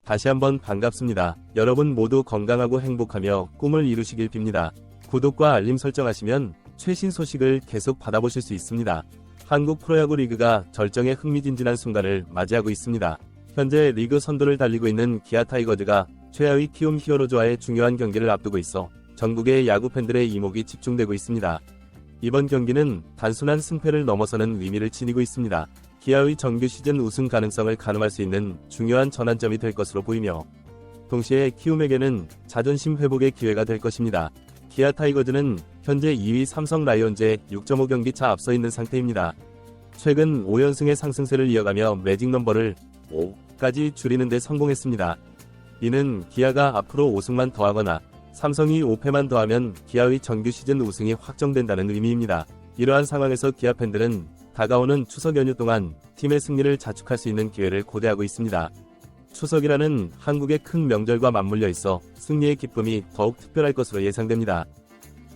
다시 한번 반갑습니다. 여러분 모두 건강하고 행복하며 꿈을 이루시길 빕니다. 구독과 알림 설정하시면 최신 소식을 계속 받아보실 수 있습니다. 한국 프로야구 리그가 절정의 흥미진진한 순간을 맞이하고 있습니다. 현재 리그 선두를 달리고 있는 기아 타이거즈가 최하위 키움 히어로즈와의 중요한 경기를 앞두고 있어 전국의 야구 팬들의 이목이 집중되고 있습니다. 이번 경기는 단순한 승패를 넘어서는 의미를 지니고 있습니다. 기아의 정규 시즌 우승 가능성을 가늠할 수 있는 중요한 전환점이 될 것으로 보이며, 동시에 키움에게는 자존심 회복의 기회가 될 것입니다. 기아 타이거즈는 현재 2위 삼성 라이온즈에 6.5경기 차 앞서 있는 상태입니다. 최근 5연승의 상승세를 이어가며 매직 넘버를 5까지 줄이는 데 성공했습니다. 이는 기아가 앞으로 5승만 더하거나 삼성이 5패만 더하면 기아의 정규 시즌 우승이 확정된다는 의미입니다. 이러한 상황에서 기아 팬들은 다가오는 추석 연휴 동안 팀의 승리를 자축할 수 있는 기회를 고대하고 있습니다. 추석이라는 한국의 큰 명절과 맞물려 있어 승리의 기쁨이 더욱 특별할 것으로 예상됩니다.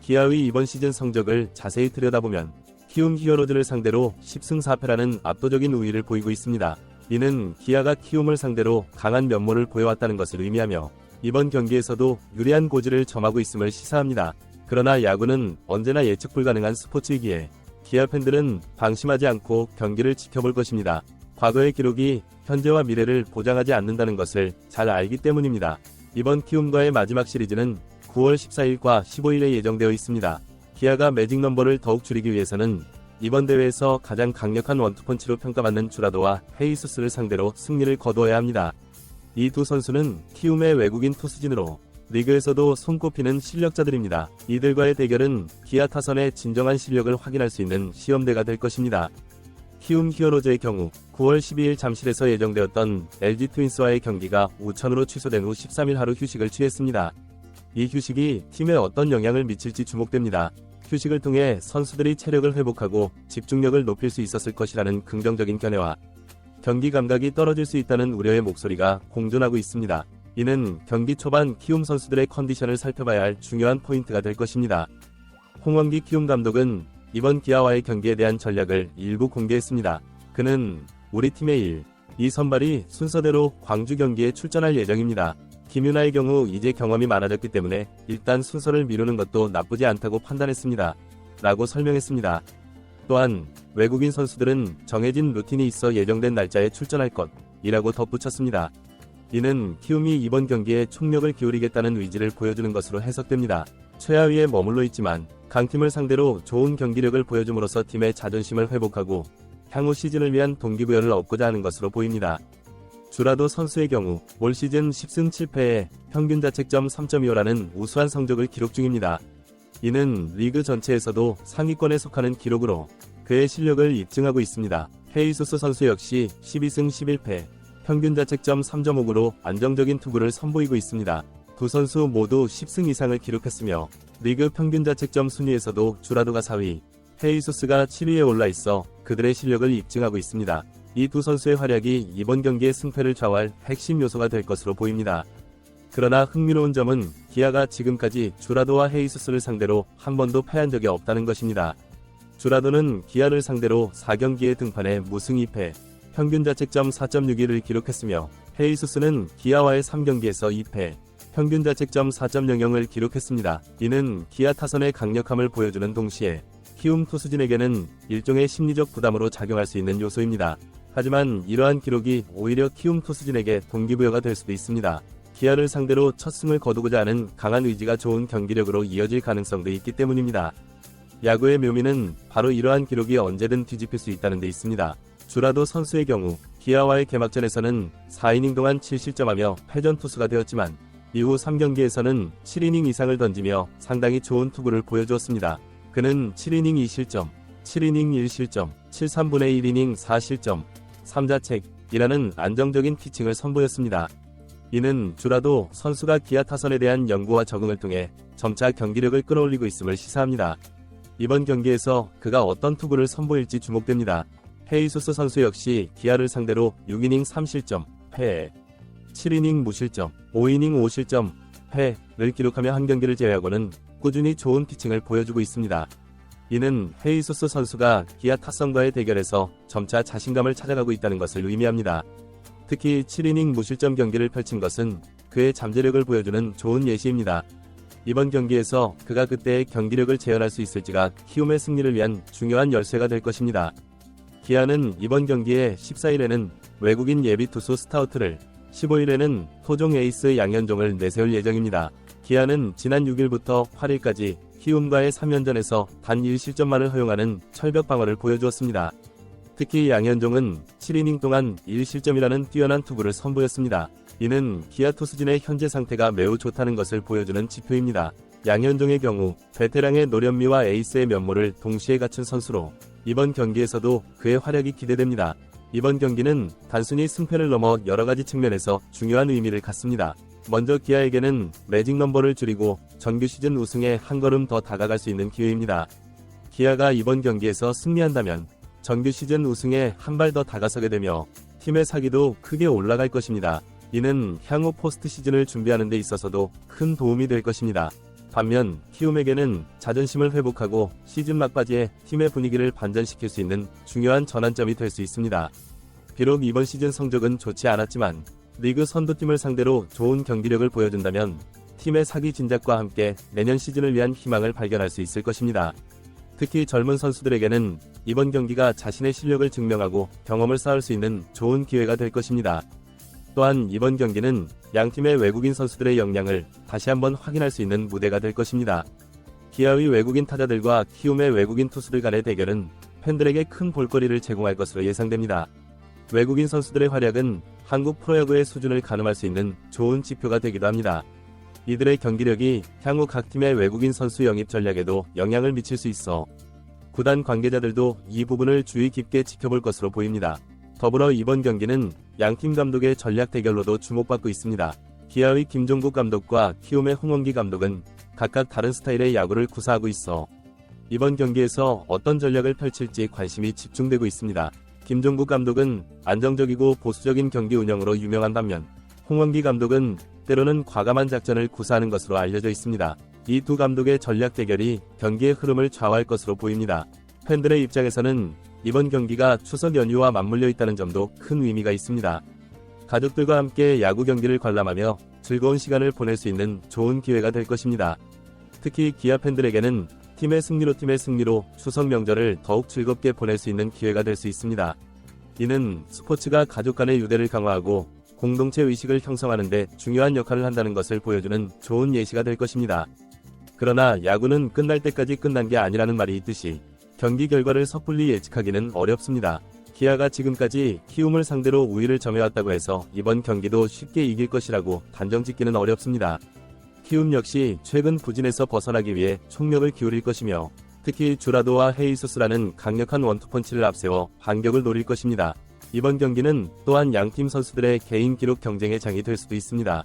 기아의 이번 시즌 성적을 자세히 들여다보면 키움 히어로즈를 상대로 10승 4패라는 압도적인 우위를 보이고 있습니다. 이는 기아가 키움을 상대로 강한 면모를 보여왔다는 것을 의미하며 이번 경기에서도 유리한 고지를 점하고 있음을 시사합니다. 그러나 야구는 언제나 예측 불가능한 스포츠이기에 기아 팬들은 방심하지 않고 경기를 지켜볼 것입니다. 과거의 기록이 현재와 미래를 보장하지 않는다는 것을 잘 알기 때문입니다. 이번 키움과의 마지막 시리즈는 9월 14일과 15일에 예정되어 있습니다. 기아가 매직 넘버를 더욱 줄이기 위해서는 이번 대회에서 가장 강력한 원투펀치로 평가받는 주라도와 헤이수스를 상대로 승리를 거두어야 합니다. 이 두 선수는 키움의 외국인 투수진으로 리그에서도 손꼽히는 실력자들입니다. 이들과의 대결은 기아 타선의 진정한 실력을 확인할 수 있는 시험대가 될 것입니다. 키움 히어로즈의 경우 9월 12일 잠실에서 예정되었던 LG 트윈스와의 경기가 우천으로 취소된 후 13일 하루 휴식을 취했습니다. 이 휴식이 팀에 어떤 영향을 미칠지 주목됩니다. 휴식을 통해 선수들이 체력을 회복하고 집중력을 높일 수 있었을 것이라는 긍정적인 견해와 경기 감각이 떨어질 수 있다는 우려의 목소리가 공존하고 있습니다. 이는 경기 초반 키움 선수들의 컨디션을 살펴봐야 할 중요한 포인트가 될 것입니다. 홍원기 키움 감독은 이번 기아와의 경기에 대한 전략을 일부 공개했습니다. 그는 우리 팀의 1, 2 선발이 순서대로 광주 경기에 출전할 예정입니다. 김윤아의 경우 이제 경험이 많아졌기 때문에 일단 순서를 미루는 것도 나쁘지 않다고 판단했습니다. 라고 설명했습니다. 또한 외국인 선수들은 정해진 루틴이 있어 예정된 날짜에 출전할 것이라고 덧붙였습니다. 이는 키움이 이번 경기에 총력을 기울이겠다는 의지를 보여주는 것으로 해석됩니다. 최하위에 머물러 있지만 강팀을 상대로 좋은 경기력을 보여줌으로써 팀의 자존심을 회복하고 향후 시즌을 위한 동기부여를 얻고자 하는 것으로 보입니다. 주라도 선수의 경우 올 시즌 10승 7패에 평균 자책점 3.25라는 우수한 성적을 기록 중입니다. 이는 리그 전체에서도 상위권에 속하는 기록으로 그의 실력을 입증하고 있습니다. 헤이수스 선수 역시 12승 11패, 평균 자책점 3.5로 안정적인 투구를 선보이고 있습니다. 두 선수 모두 10승 이상을 기록했으며 리그 평균 자책점 순위에서도 주라도가 4위, 헤이수스가 7위에 올라 있어 그들의 실력을 입증하고 있습니다. 이 두 선수의 활약이 이번 경기의 승패를 좌우할 핵심 요소가 될 것으로 보입니다. 그러나 흥미로운 점은 기아가 지금까지 주라도와 헤이수스를 상대로 한 번도 패한 적이 없다는 것입니다. 주라도는 기아를 상대로 4경기에 등판해 무승 2패, 평균 자책점 4.61을 기록했으며 헤이수스는 기아와의 3경기에서 2패, 평균 자책점 4.00을 기록했습니다. 이는 기아 타선의 강력함을 보여주는 동시에 키움 투수진에게는 일종의 심리적 부담으로 작용할 수 있는 요소입니다. 하지만 이러한 기록이 오히려 키움 투수진에게 동기부여가 될 수도 있습니다. 기아를 상대로 첫 승을 거두고자 하는 강한 의지가 좋은 경기력으로 이어질 가능성도 있기 때문입니다. 야구의 묘미는 바로 이러한 기록이 언제든 뒤집힐 수 있다는 데 있습니다. 주라도 선수의 경우 기아와의 개막전에서는 4이닝 동안 7실점하며 패전 투수가 되었지만 이후 3경기에서는 7이닝 이상을 던지며 상당히 좋은 투구를 보여주었습니다. 그는 7이닝 2실점, 7이닝 1실점, 7/3분의 1이닝 4실점, 3자책이라는 안정적인 피칭을 선보였습니다. 이는 주라도 선수가 기아 타선에 대한 연구와 적응을 통해 점차 경기력을 끌어올리고 있음을 시사합니다. 이번 경기에서 그가 어떤 투구를 선보일지 주목됩니다. 헤이수스 선수 역시 기아를 상대로 6이닝 3실점, 패, 7이닝 무실점, 5이닝 5실점, 패를 기록하며 한 경기를 제외하고는 꾸준히 좋은 피칭을 보여주고 있습니다. 이는 헤이수스 선수가 기아 타선과의 대결에서 점차 자신감을 찾아가고 있다는 것을 의미합니다. 특히 7이닝 무실점 경기를 펼친 것은 그의 잠재력을 보여주는 좋은 예시입니다. 이번 경기에서 그가 그때의 경기력을 재현할 수 있을지가 키움의 승리를 위한 중요한 열쇠가 될 것입니다. 기아는 이번 경기에 14일에는 외국인 예비 투수 스타우트를, 15일에는 토종 에이스 양현종을 내세울 예정입니다. 기아는 지난 6일부터 8일까지 키움과의 3연전에서 단 1실점만을 허용하는 철벽 방어를 보여주었습니다. 특히 양현종은 7이닝 동안 1실점이라는 뛰어난 투구를 선보였습니다. 이는 기아 투수진의 현재 상태가 매우 좋다는 것을 보여주는 지표입니다. 양현종의 경우 베테랑의 노련미와 에이스의 면모를 동시에 갖춘 선수로 이번 경기에서도 그의 활약이 기대됩니다. 이번 경기는 단순히 승패를 넘어 여러가지 측면에서 중요한 의미를 갖습니다. 먼저 기아에게는 매직 넘버를 줄이고 정규 시즌 우승에 한 걸음 더 다가갈 수 있는 기회입니다. 기아가 이번 경기에서 승리한다면 정규 시즌 우승에 한 발 더 다가서게 되며 팀의 사기도 크게 올라갈 것입니다. 이는 향후 포스트 시즌을 준비하는 데 있어서도 큰 도움이 될 것입니다. 반면 키움에게는 자존심을 회복하고 시즌 막바지에 팀의 분위기를 반전시킬 수 있는 중요한 전환점이 될 수 있습니다. 비록 이번 시즌 성적은 좋지 않았지만 리그 선두팀을 상대로 좋은 경기력을 보여준다면 팀의 사기 진작과 함께 내년 시즌을 위한 희망을 발견할 수 있을 것입니다. 특히 젊은 선수들에게는 이번 경기가 자신의 실력을 증명하고 경험을 쌓을 수 있는 좋은 기회가 될 것입니다. 또한 이번 경기는 양팀의 외국인 선수들의 역량을 다시 한번 확인할 수 있는 무대가 될 것입니다. 기아의 외국인 타자들과 키움의 외국인 투수들 간의 대결은 팬들에게 큰 볼거리를 제공할 것으로 예상됩니다. 외국인 선수들의 활약은 한국 프로야구의 수준을 가늠할 수 있는 좋은 지표가 되기도 합니다. 이들의 경기력이 향후 각 팀의 외국인 선수 영입 전략에도 영향을 미칠 수 있어 구단 관계자들도 이 부분을 주의 깊게 지켜볼 것으로 보입니다. 더불어 이번 경기는 양팀 감독의 전략 대결로도 주목받고 있습니다. 기아의 김종국 감독과 키움의 홍원기 감독은 각각 다른 스타일의 야구를 구사하고 있어 이번 경기에서 어떤 전략을 펼칠지 관심이 집중되고 있습니다. 김종국 감독은 안정적이고 보수적인 경기 운영으로 유명한 반면 홍원기 감독은 때로는 과감한 작전을 구사하는 것으로 알려져 있습니다. 이 두 감독의 전략 대결이 경기의 흐름을 좌우할 것으로 보입니다. 팬들의 입장에서는 이번 경기가 추석 연휴와 맞물려 있다는 점도 큰 의미가 있습니다. 가족들과 함께 야구 경기를 관람하며 즐거운 시간을 보낼 수 있는 좋은 기회가 될 것입니다. 특히 기아 팬들에게는 팀의 승리로 추석 명절을 더욱 즐겁게 보낼 수 있는 기회가 될 수 있습니다. 이는 스포츠가 가족 간의 유대를 강화하고 공동체 의식을 형성하는 데 중요한 역할을 한다는 것을 보여주는 좋은 예시가 될 것입니다. 그러나 야구는 끝날 때까지 끝난 게 아니라는 말이 있듯이 경기 결과를 섣불리 예측하기는 어렵습니다. 기아가 지금까지 키움을 상대로 우위를 점해왔다고 해서 이번 경기도 쉽게 이길 것이라고 단정짓기는 어렵습니다. 키움 역시 최근 부진에서 벗어나기 위해 총력을 기울일 것이며 특히 주라도와 헤이수스라는 강력한 원투펀치를 앞세워 반격을 노릴 것입니다. 이번 경기는 또한 양팀 선수들의 개인 기록 경쟁의 장이 될 수도 있습니다.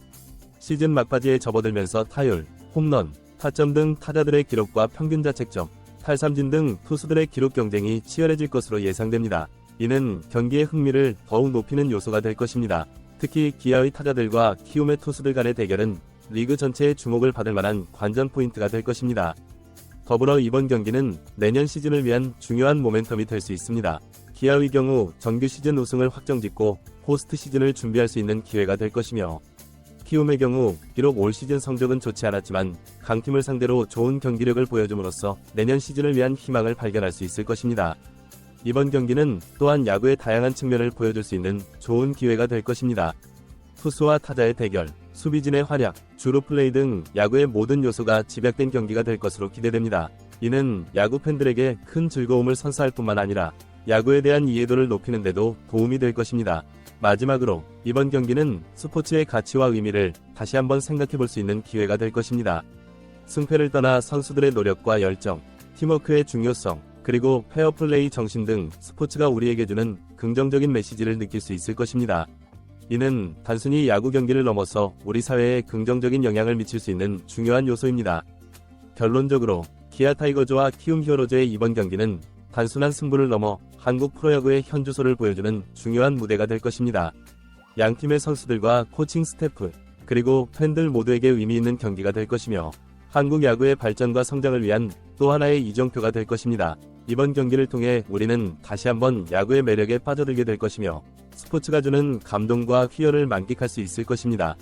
시즌 막바지에 접어들면서 타율, 홈런, 타점 등 타자들의 기록과 평균 자책점, 탈삼진 등 투수들의 기록 경쟁이 치열해질 것으로 예상됩니다. 이는 경기의 흥미를 더욱 높이는 요소가 될 것입니다. 특히 기아의 타자들과 키움의 투수들 간의 대결은 리그 전체의 주목을 받을 만한 관전 포인트가 될 것입니다. 더불어 이번 경기는 내년 시즌을 위한 중요한 모멘텀이 될 수 있습니다. 기아의 경우 정규 시즌 우승을 확정짓고 포스트 시즌을 준비할 수 있는 기회가 될 것이며 키움의 경우 비록 올 시즌 성적은 좋지 않았지만 강팀을 상대로 좋은 경기력을 보여줌으로써 내년 시즌을 위한 희망을 발견할 수 있을 것입니다. 이번 경기는 또한 야구의 다양한 측면을 보여줄 수 있는 좋은 기회가 될 것입니다. 투수와 타자의 대결, 수비진의 활약, 주루 플레이 등 야구의 모든 요소가 집약된 경기가 될 것으로 기대됩니다. 이는 야구 팬들에게 큰 즐거움을 선사할 뿐만 아니라 야구에 대한 이해도를 높이는 데도 도움이 될 것입니다. 마지막으로 이번 경기는 스포츠의 가치와 의미를 다시 한번 생각해 볼 수 있는 기회가 될 것입니다. 승패를 떠나 선수들의 노력과 열정, 팀워크의 중요성, 그리고 페어플레이 정신 등 스포츠가 우리에게 주는 긍정적인 메시지를 느낄 수 있을 것입니다. 이는 단순히 야구 경기를 넘어서 우리 사회에 긍정적인 영향을 미칠 수 있는 중요한 요소입니다. 결론적으로 기아 타이거즈와 키움 히어로즈의 이번 경기는 단순한 승부를 넘어 한국 프로야구의 현주소를 보여주는 중요한 무대가 될 것입니다. 양팀의 선수들과 코칭 스태프, 그리고 팬들 모두에게 의미 있는 경기가 될 것이며 한국 야구의 발전과 성장을 위한 또 하나의 이정표가 될 것입니다. 이번 경기를 통해 우리는 다시 한번 야구의 매력에 빠져들게 될 것이며 스포츠가 주는 감동과 희열을 만끽할 수 있을 것입니다.